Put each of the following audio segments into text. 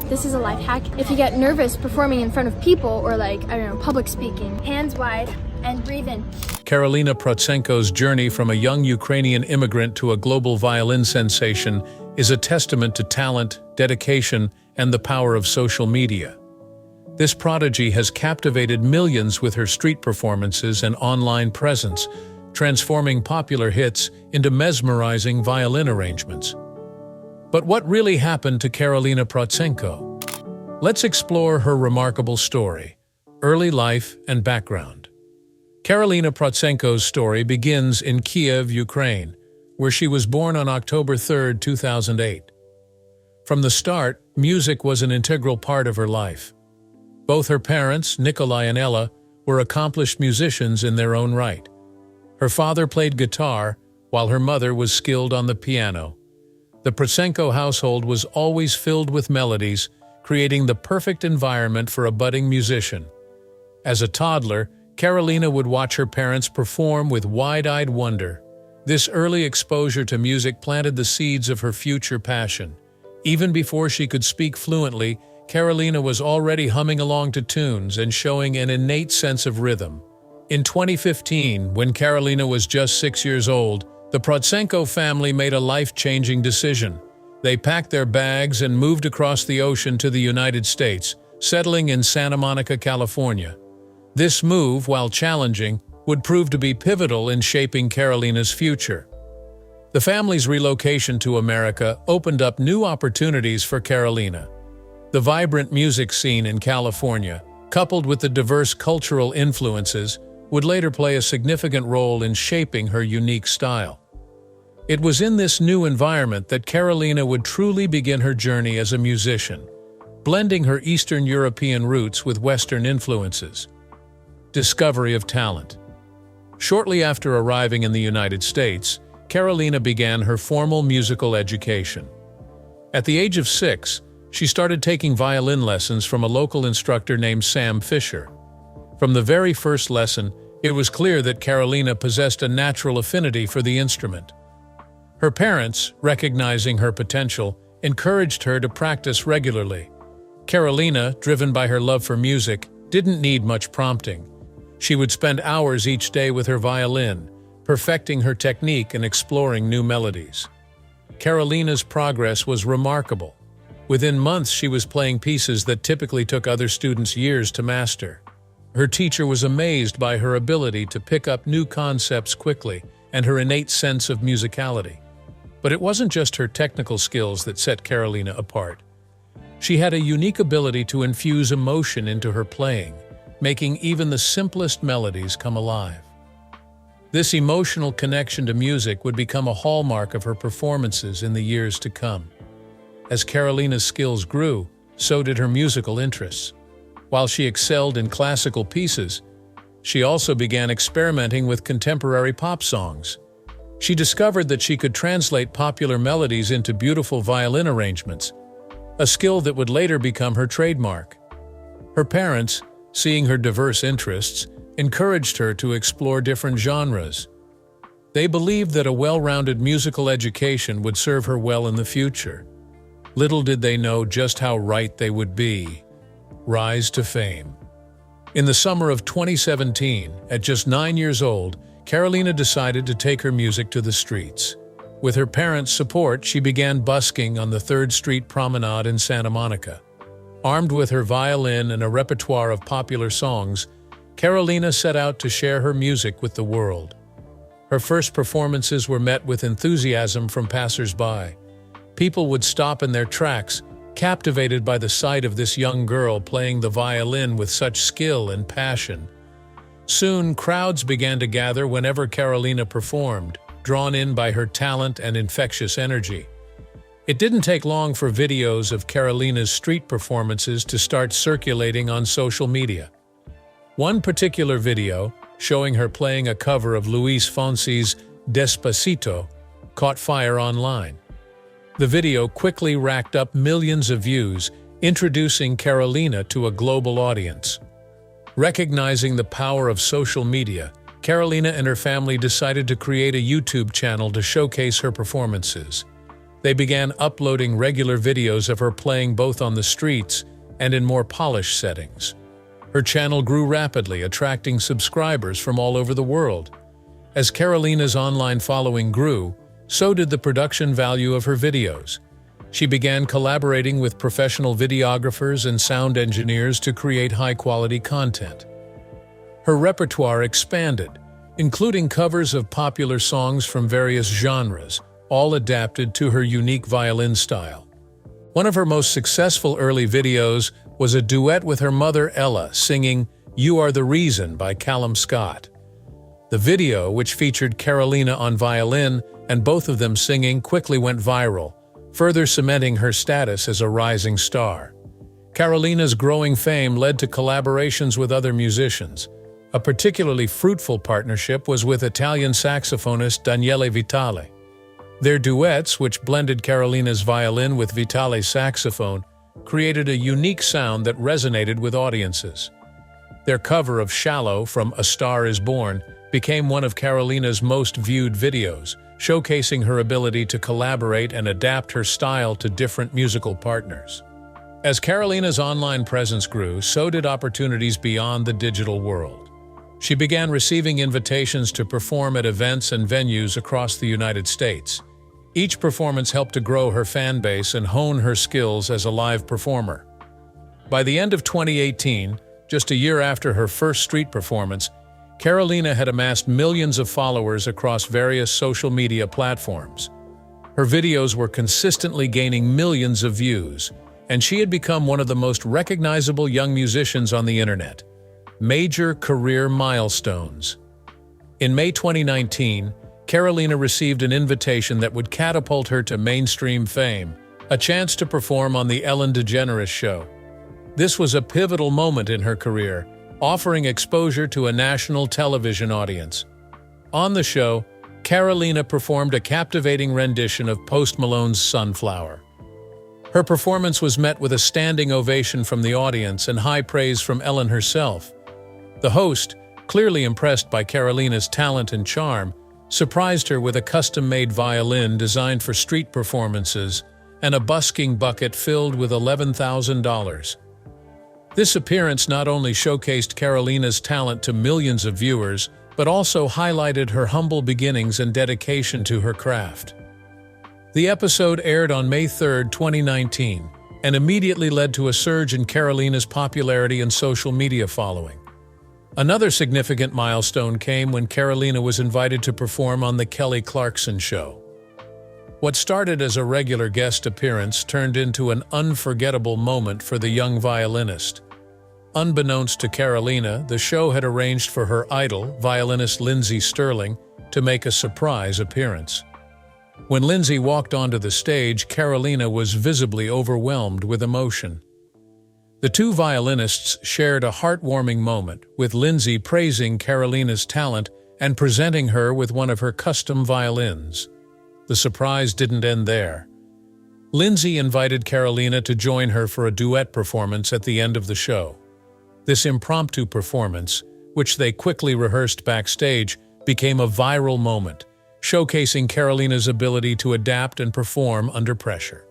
This is a life hack. If you get nervous performing in front of people or public speaking, hands wide and breathe in. Karolina Protsenko's journey from a young Ukrainian immigrant to a global violin sensation is a testament to talent, dedication, and the power of social media. This prodigy has captivated millions with her street performances and online presence, transforming popular hits into mesmerizing violin arrangements. But what really happened to Karolina Protsenko? Let's explore her remarkable story, early life and background. Karolina Protsenko's story begins in Kiev, Ukraine, where she was born on October 3, 2008. From the start, music was an integral part of her life. Both her parents, Nikolai and Ella, were accomplished musicians in their own right. Her father played guitar, while her mother was skilled on the piano. The Protsenko household was always filled with melodies, creating the perfect environment for a budding musician. As a toddler, Karolina would watch her parents perform with wide-eyed wonder. This early exposure to music planted the seeds of her future passion. Even before she could speak fluently, Karolina was already humming along to tunes and showing an innate sense of rhythm. In 2015, when Karolina was just 6 years old, the Protsenko family made a life-changing decision. They packed their bags and moved across the ocean to the United States, settling in Santa Monica, California. This move, while challenging, would prove to be pivotal in shaping Karolina's future. The family's relocation to America opened up new opportunities for Karolina. The vibrant music scene in California, coupled with the diverse cultural influences, would later play a significant role in shaping her unique style. It was in this new environment that Karolina would truly begin her journey as a musician, blending her Eastern European roots with Western influences. Discovery of talent. Shortly after arriving in the United States, Karolina began her formal musical education. At the age of 6, she started taking violin lessons from a local instructor named Sam Fisher. From the very first lesson, it was clear that Karolina possessed a natural affinity for the instrument. Her parents, recognizing her potential, encouraged her to practice regularly. Karolina, driven by her love for music, didn't need much prompting. She would spend hours each day with her violin, perfecting her technique and exploring new melodies. Karolina's progress was remarkable. Within months, she was playing pieces that typically took other students years to master. Her teacher was amazed by her ability to pick up new concepts quickly and her innate sense of musicality. But it wasn't just her technical skills that set Karolina apart. She had a unique ability to infuse emotion into her playing, making even the simplest melodies come alive. This emotional connection to music would become a hallmark of her performances in the years to come. As Karolina's skills grew, so did her musical interests. While she excelled in classical pieces, she also began experimenting with contemporary pop songs. She discovered that she could translate popular melodies into beautiful violin arrangements, a skill that would later become her trademark. Her parents, seeing her diverse interests, encouraged her to explore different genres. They believed that a well-rounded musical education would serve her well in the future. Little did they know just how right they would be. Rise to fame. In the summer of 2017, at just 9 years old, Karolina decided to take her music to the streets. With her parents' support, she began busking on the 3rd Street Promenade in Santa Monica. Armed with her violin and a repertoire of popular songs, Karolina set out to share her music with the world. Her first performances were met with enthusiasm from passers-by. People would stop in their tracks, captivated by the sight of this young girl playing the violin with such skill and passion. Soon, crowds began to gather whenever Karolina performed, drawn in by her talent and infectious energy. It didn't take long for videos of Karolina's street performances to start circulating on social media. One particular video, showing her playing a cover of Luis Fonsi's Despacito, caught fire online. The video quickly racked up millions of views, introducing Karolina to a global audience. Recognizing the power of social media, Karolina and her family decided to create a YouTube channel to showcase her performances. They began uploading regular videos of her playing both on the streets and in more polished settings. Her channel grew rapidly, attracting subscribers from all over the world. As Karolina's online following grew, so did the production value of her videos. She began collaborating with professional videographers and sound engineers to create high-quality content. Her repertoire expanded, including covers of popular songs from various genres, all adapted to her unique violin style. One of her most successful early videos was a duet with her mother Ella singing "You Are the Reason" by Callum Scott. The video, which featured Karolina on violin and both of them singing, quickly went viral, further cementing her status as a rising star. Karolina's growing fame led to collaborations with other musicians. A particularly fruitful partnership was with Italian saxophonist Daniele Vitale. Their duets, which blended Karolina's violin with Vitale's saxophone, created a unique sound that resonated with audiences. Their cover of "Shallow" from A Star Is Born became one of Karolina's most viewed videos, showcasing her ability to collaborate and adapt her style to different musical partners. As Karolina's online presence grew, so did opportunities beyond the digital world. She began receiving invitations to perform at events and venues across the United States. Each performance helped to grow her fan base and hone her skills as a live performer. By the end of 2018, just a year after her first street performance, Karolina had amassed millions of followers across various social media platforms. Her videos were consistently gaining millions of views, and she had become one of the most recognizable young musicians on the internet. Major career milestones. In May 2019, Karolina received an invitation that would catapult her to mainstream fame, a chance to perform on The Ellen DeGeneres Show. This was a pivotal moment in her career, offering exposure to a national television audience. On the show, Karolina performed a captivating rendition of Post Malone's "Sunflower." Her performance was met with a standing ovation from the audience and high praise from Ellen herself. The host, clearly impressed by Karolina's talent and charm, surprised her with a custom-made violin designed for street performances and a busking bucket filled with $11,000. This appearance not only showcased Karolina's talent to millions of viewers, but also highlighted her humble beginnings and dedication to her craft. The episode aired on May 3, 2019, and immediately led to a surge in Karolina's popularity and social media following. Another significant milestone came when Karolina was invited to perform on The Kelly Clarkson Show. What started as a regular guest appearance turned into an unforgettable moment for the young violinist. Unbeknownst to Karolina, the show had arranged for her idol, violinist Lindsey Sterling, to make a surprise appearance. When Lindsey walked onto the stage, Karolina was visibly overwhelmed with emotion. The two violinists shared a heartwarming moment, with Lindsey praising Karolina's talent and presenting her with one of her custom violins. The surprise didn't end there. Lindsey invited Karolina to join her for a duet performance at the end of the show. This impromptu performance, which they quickly rehearsed backstage, became a viral moment, showcasing Karolina's ability to adapt and perform under pressure.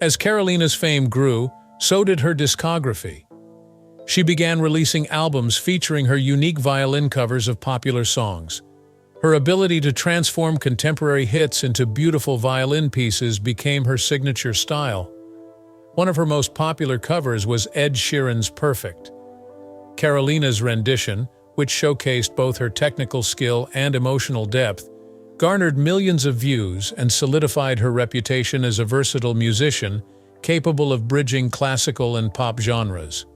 As Karolina's fame grew, so did her discography. She began releasing albums featuring her unique violin covers of popular songs. Her ability to transform contemporary hits into beautiful violin pieces became her signature style. One of her most popular covers was Ed Sheeran's "Perfect." Karolina's rendition, which showcased both her technical skill and emotional depth, garnered millions of views and solidified her reputation as a versatile musician capable of bridging classical and pop genres.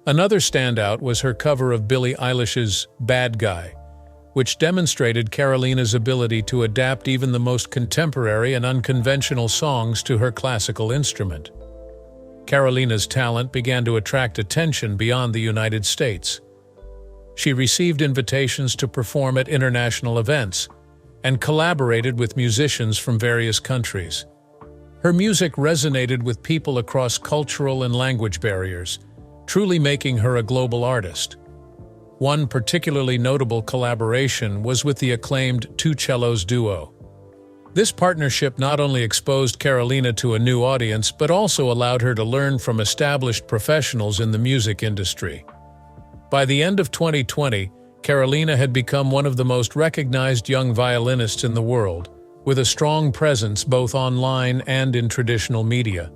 Another standout was her cover of Billie Eilish's "Bad Guy," which demonstrated Karolina's ability to adapt even the most contemporary and unconventional songs to her classical instrument. Karolina's talent began to attract attention beyond the United States. She received invitations to perform at international events and collaborated with musicians from various countries. Her music resonated with people across cultural and language barriers, truly making her a global artist. One particularly notable collaboration was with the acclaimed Two Cellos duo. This partnership not only exposed Karolina to a new audience, but also allowed her to learn from established professionals in the music industry. By the end of 2020, Karolina had become one of the most recognized young violinists in the world, with a strong presence both online and in traditional media.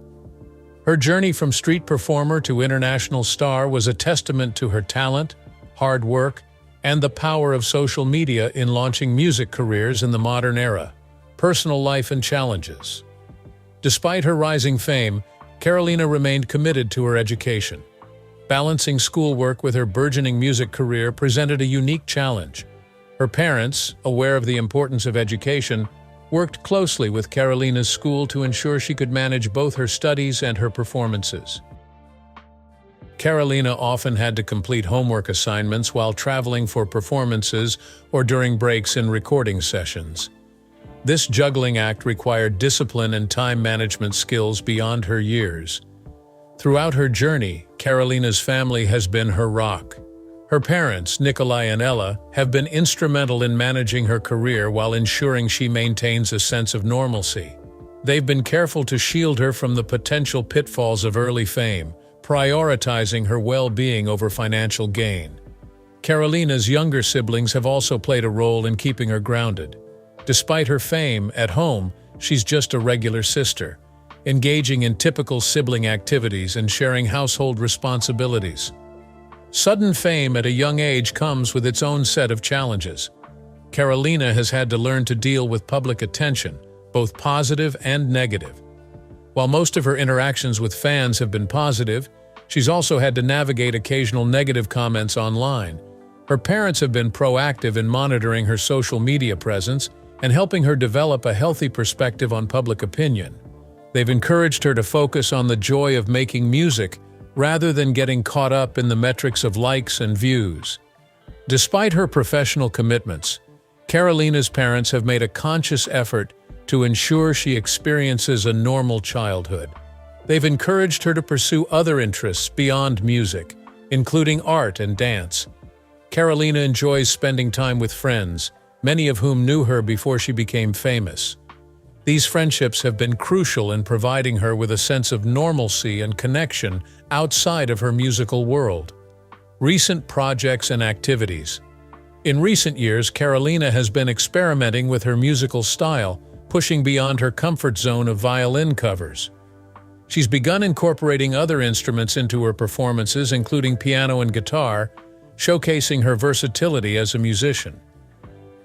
Her journey from street performer to international star was a testament to her talent, hard work, and the power of social media in launching music careers in the modern era. Personal life and challenges. Despite her rising fame, Karolina remained committed to her education. Balancing schoolwork with her burgeoning music career presented a unique challenge. Her parents, aware of the importance of education, worked closely with Karolina's school to ensure she could manage both her studies and her performances. Karolina often had to complete homework assignments while traveling for performances or during breaks in recording sessions. This juggling act required discipline and time management skills beyond her years. Throughout her journey, Karolina's family has been her rock. Her parents, Nikolai and Ella, have been instrumental in managing her career while ensuring she maintains a sense of normalcy. They've been careful to shield her from the potential pitfalls of early fame, prioritizing her well-being over financial gain. Karolina's younger siblings have also played a role in keeping her grounded. Despite her fame, at home, she's just a regular sister, engaging in typical sibling activities and sharing household responsibilities. Sudden fame at a young age comes with its own set of challenges. Karolina has had to learn to deal with public attention, both positive and negative. While most of her interactions with fans have been positive, she's also had to navigate occasional negative comments online. Her parents have been proactive in monitoring her social media presence and helping her develop a healthy perspective on public opinion. They've encouraged her to focus on the joy of making music rather than getting caught up in the metrics of likes and views. Despite her professional commitments, Karolina's parents have made a conscious effort to ensure she experiences a normal childhood. They've encouraged her to pursue other interests beyond music, including art and dance. Karolina enjoys spending time with friends, many of whom knew her before she became famous. These friendships have been crucial in providing her with a sense of normalcy and connection outside of her musical world. Recent projects and activities. In recent years, Karolina has been experimenting with her musical style, pushing beyond her comfort zone of violin covers. She's begun incorporating other instruments into her performances, including piano and guitar, showcasing her versatility as a musician.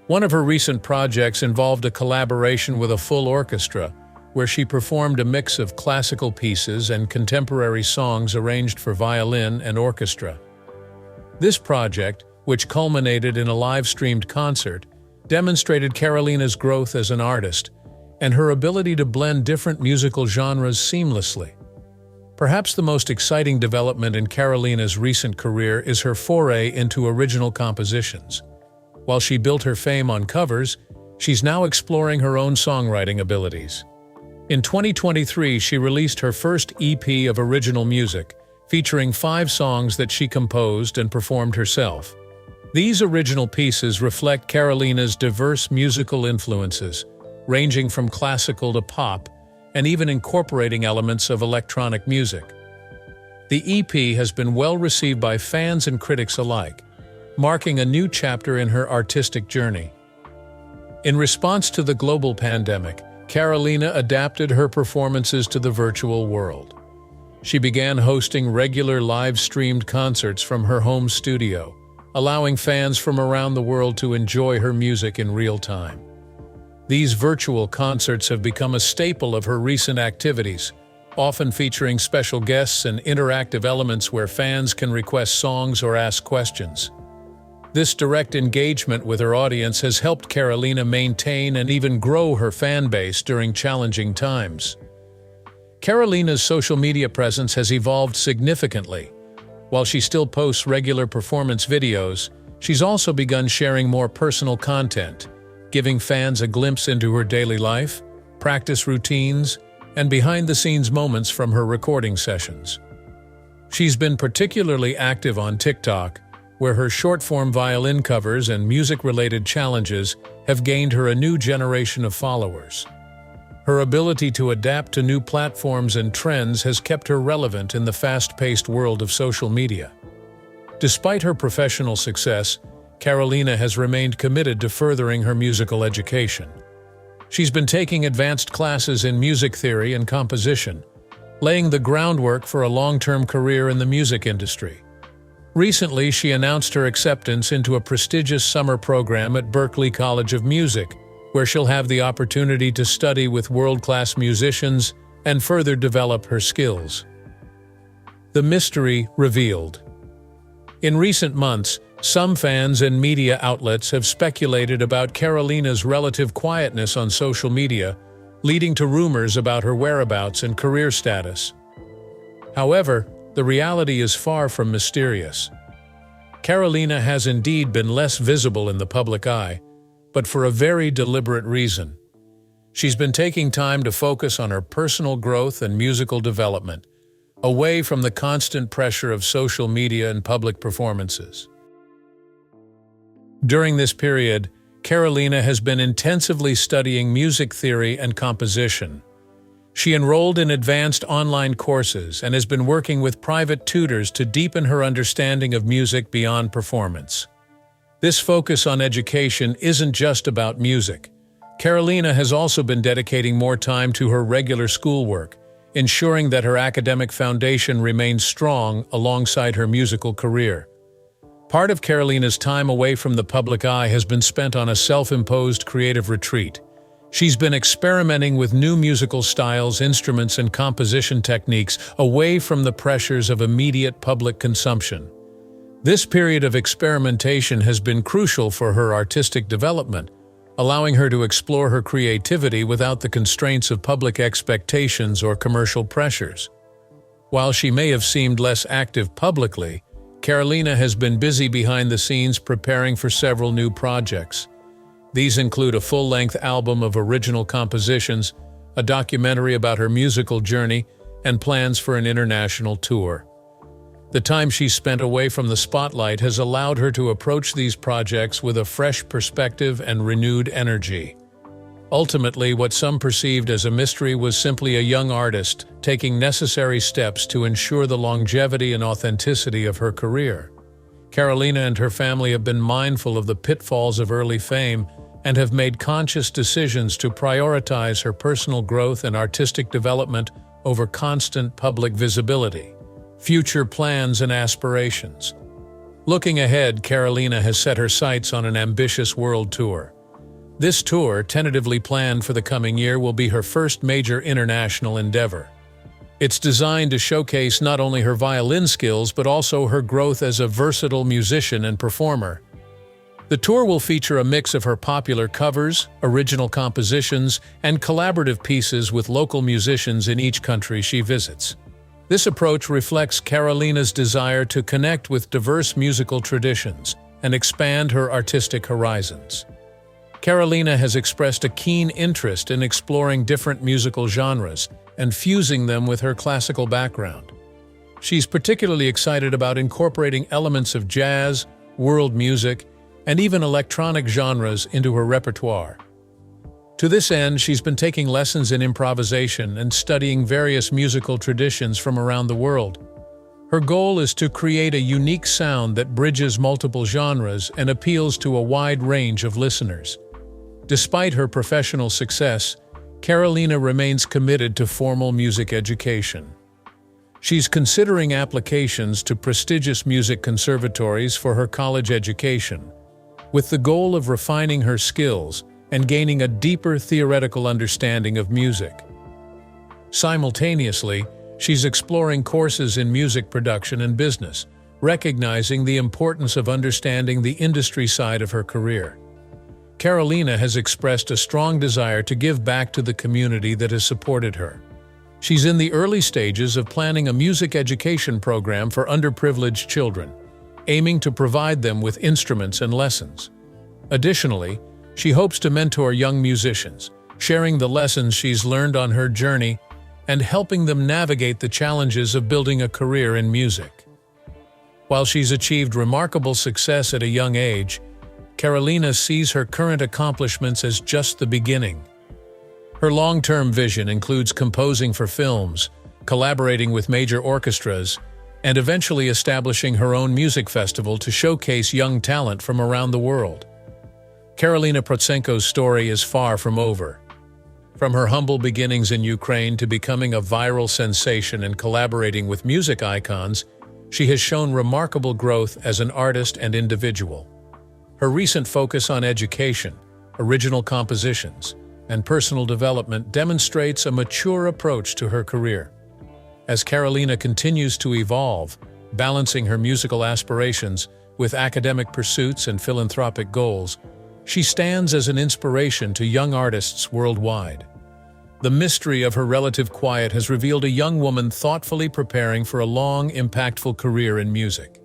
One of her recent projects involved a collaboration with a full orchestra, where she performed a mix of classical pieces and contemporary songs arranged for violin and orchestra. This project, which culminated in a live-streamed concert, demonstrated Karolina's growth as an artist and her ability to blend different musical genres seamlessly. Perhaps the most exciting development in Karolina's recent career is her foray into original compositions. While she built her fame on covers, she's now exploring her own songwriting abilities. In 2023, she released her first EP of original music, featuring 5 songs that she composed and performed herself. These original pieces reflect Karolina's diverse musical influences, ranging from classical to pop, and even incorporating elements of electronic music. The EP has been well received by fans and critics alike, marking a new chapter in her artistic journey. In response to the global pandemic, Karolina adapted her performances to the virtual world. She began hosting regular live-streamed concerts from her home studio, allowing fans from around the world to enjoy her music in real time. These virtual concerts have become a staple of her recent activities, often featuring special guests and interactive elements where fans can request songs or ask questions. This direct engagement with her audience has helped Karolina maintain and even grow her fan base during challenging times. Karolina's social media presence has evolved significantly. While she still posts regular performance videos, she's also begun sharing more personal content, giving fans a glimpse into her daily life, practice routines, and behind-the-scenes moments from her recording sessions. She's been particularly active on TikTok, where her short-form violin covers and music-related challenges have gained her a new generation of followers. Her ability to adapt to new platforms and trends has kept her relevant in the fast-paced world of social media. Despite her professional success, Karolina has remained committed to furthering her musical education. She's been taking advanced classes in music theory and composition, laying the groundwork for a long-term career in the music industry. Recently, she announced her acceptance into a prestigious summer program at Berklee College of Music, where she'll have the opportunity to study with world-class musicians and further develop her skills. The mystery revealed. In recent months, some fans and media outlets have speculated about Karolina's relative quietness on social media, leading to rumors about her whereabouts and career status. However, the reality is far from mysterious. Karolina has indeed been less visible in the public eye, but for a very deliberate reason. She's been taking time to focus on her personal growth and musical development, away from the constant pressure of social media and public performances. During this period, Karolina has been intensively studying music theory and composition. She enrolled in advanced online courses and has been working with private tutors to deepen her understanding of music beyond performance. This focus on education isn't just about music. Karolina has also been dedicating more time to her regular schoolwork, ensuring that her academic foundation remains strong alongside her musical career. Part of Karolina's time away from the public eye has been spent on a self-imposed creative retreat. She's been experimenting with new musical styles, instruments, and composition techniques away from the pressures of immediate public consumption. This period of experimentation has been crucial for her artistic development, allowing her to explore her creativity without the constraints of public expectations or commercial pressures. While she may have seemed less active publicly, Karolina has been busy behind the scenes preparing for several new projects. These include a full-length album of original compositions, a documentary about her musical journey, and plans for an international tour. The time she spent away from the spotlight has allowed her to approach these projects with a fresh perspective and renewed energy. Ultimately, what some perceived as a mystery was simply a young artist taking necessary steps to ensure the longevity and authenticity of her career. Karolina and her family have been mindful of the pitfalls of early fame and have made conscious decisions to prioritize her personal growth and artistic development over constant public visibility. Future plans and aspirations. Looking ahead, Karolina has set her sights on an ambitious world tour. This tour, tentatively planned for the coming year, will be her first major international endeavor. It's designed to showcase not only her violin skills but also her growth as a versatile musician and performer. The tour will feature a mix of her popular covers, original compositions, and collaborative pieces with local musicians in each country she visits. This approach reflects Karolina's desire to connect with diverse musical traditions and expand her artistic horizons. Karolina has expressed a keen interest in exploring different musical genres and fusing them with her classical background. She's particularly excited about incorporating elements of jazz, world music, and even electronic genres into her repertoire. To this end, she's been taking lessons in improvisation and studying various musical traditions from around the world. Her goal is to create a unique sound that bridges multiple genres and appeals to a wide range of listeners. Despite her professional success, Karolina remains committed to formal music education. She's considering applications to prestigious music conservatories for her college education, with the goal of refining her skills and gaining a deeper theoretical understanding of music. Simultaneously, she's exploring courses in music production and business, recognizing the importance of understanding the industry side of her career. Karolina has expressed a strong desire to give back to the community that has supported her. She's in the early stages of planning a music education program for underprivileged children, aiming to provide them with instruments and lessons. Additionally, she hopes to mentor young musicians, sharing the lessons she's learned on her journey and helping them navigate the challenges of building a career in music. While she's achieved remarkable success at a young age, Karolina sees her current accomplishments as just the beginning. Her long-term vision includes composing for films, collaborating with major orchestras, and eventually establishing her own music festival to showcase young talent from around the world. Karolina Protsenko's story is far from over. From her humble beginnings in Ukraine to becoming a viral sensation and collaborating with music icons, she has shown remarkable growth as an artist and individual. Her recent focus on education, original compositions, and personal development demonstrates a mature approach to her career. As Karolina continues to evolve, balancing her musical aspirations with academic pursuits and philanthropic goals, she stands as an inspiration to young artists worldwide. The mystery of her relative quiet has revealed a young woman thoughtfully preparing for a long, impactful career in music.